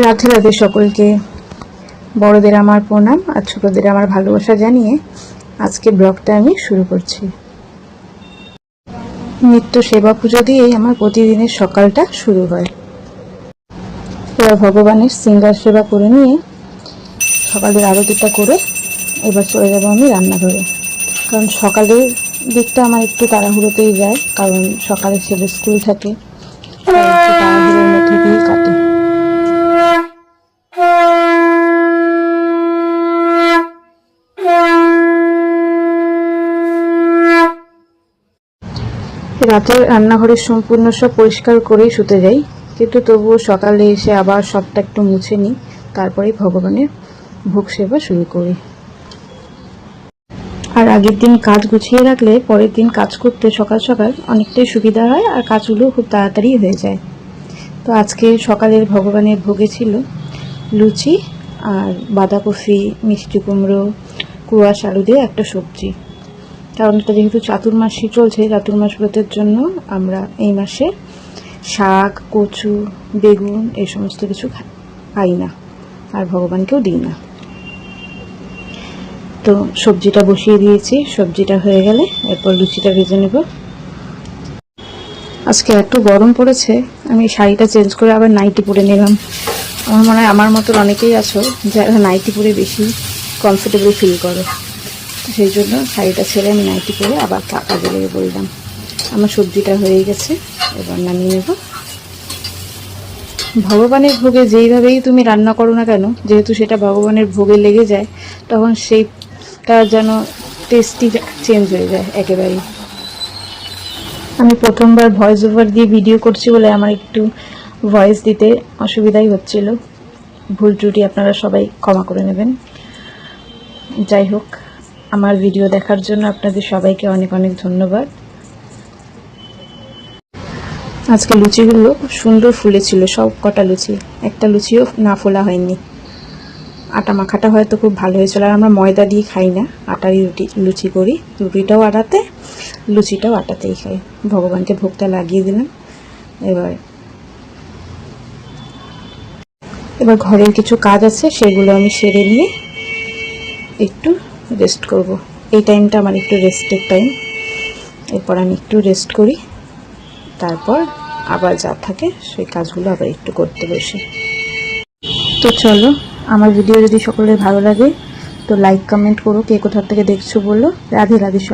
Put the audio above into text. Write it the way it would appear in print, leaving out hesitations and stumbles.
রাধে রাধে সকলকে। বড়দের আমার প্রণাম আর ছোটদের আমার ভালোবাসা জানিয়ে আজকে ব্লগটা আমি শুরু করছি। নিত্য সেবা পুজো দিয়েই আমার প্রতিদিনের সকালটা শুরু হয়। এবার ভগবানের শৃঙ্গার সেবা করে নিয়ে সকালের আরতিটা করে এবার চলে যাবো আমি রান্নাঘরে। কারণ সকালের দিকটা আমার একটু তাড়াহুড়োতেই যায়, কারণ সকালে ছেলে স্কুল থাকে, একটু তাড়াহুড়োর মধ্যে দিয়ে কাটে। রাতে রান্নাঘরের সম্পূর্ণ সব পরিষ্কার করেই শুতে যাই, কিন্তু তবুও সকালে এসে আবার সবটা একটু মুছে নিই, তারপরেই ভগবানের ভোগ সেবা শুরু করি। আর আগের দিন কাজ গুছিয়ে রাখলে পরের দিন কাজ করতে সকাল সকাল অনেকটাই সুবিধা হয় আর কাজগুলো খুব তাড়াতাড়ি হয়ে যায়। তো আজকে সকালের ভগবানের ভোগে ছিল লুচি আর বাঁধাকপি, মিষ্টি কুমড়ো, কুয়াশ আলু দিয়ে একটা সবজি। কারণ এটা যেহেতু চাতুর্মাসই চলছে, চাতুর্মাস ব্রতের জন্য আমরা এই মাসে শাক, কচু, বেগুন এই সমস্ত কিছু খাই না আর ভগবানকেও দিই না। তো সবজিটা বসিয়ে দিয়েছি, সবজিটা হয়ে গেলে এরপর লুচিটা ভেজে নেব। আজকে এত গরম পড়েছে, আমি শাড়িটা চেঞ্জ করে আবার নাইটি পরে নিলাম। আমার মনে হয় আমার মতন অনেকেই আছো যারা নাইটি পরে বেশি কমফোর্টেবল ফিল করো, সেই জন্য শাড়িটা ছেড়ে আমি নাইটি পরে আবার কাজে লেগে বললাম। আমার সবজিটা হয়ে গেছে, এবার নামিয়ে নেব। ভগবানের ভোগে যেইভাবেই তুমি রান্না করো না কেন, যেহেতু সেটা ভগবানের ভোগে লেগে যায়, তখন সেইটা যেন টেস্টি চেঞ্জ হয়ে যায় একেবারেই। আমি প্রথমবার ভয়েস ওভার দিয়ে ভিডিও করছি বলে আমার একটু ভয়েস দিতে অসুবিধাই হচ্ছিল, ভুল ত্রুটি আপনারা সবাই ক্ষমা করে নেবেন। যাই হোক, আমার ভিডিও দেখার জন্য আপনাদের সবাইকে অনেক অনেক ধন্যবাদ। আজকে লুচিগুলো সুন্দর ফুলেছিল, সব কটা লুচি, একটা লুচিও না ফোলা হয়নি। আটা মাখাটা হয়তো খুব ভালো হয়েছিল, আর আমরা ময়দা দিয়ে খাই না, আটারই লুচি করি। রুটিটাও আটাতে, লুচিটাও আটাতেই খাই। ভগবানকে ভোগটা লাগিয়ে দিলাম। এবার ঘরের কিছু কাজ আছে, সেগুলো আমি সেরে নিয়ে একটু রেস্ট করব। এই টাইমটা আমার একটু রেস্টের টাইম। এরপর আমি একটু রেস্ট করি, তারপর আবার যা থাকে সেই কাজগুলো আবার একটু করতে বসি। তো চলো, আমার ভিডিও যদি সকলের ভালো লাগে তো লাইক কমেন্ট করো, কে কোথা থেকে দেখছো বলো। রাধে রাধে সব।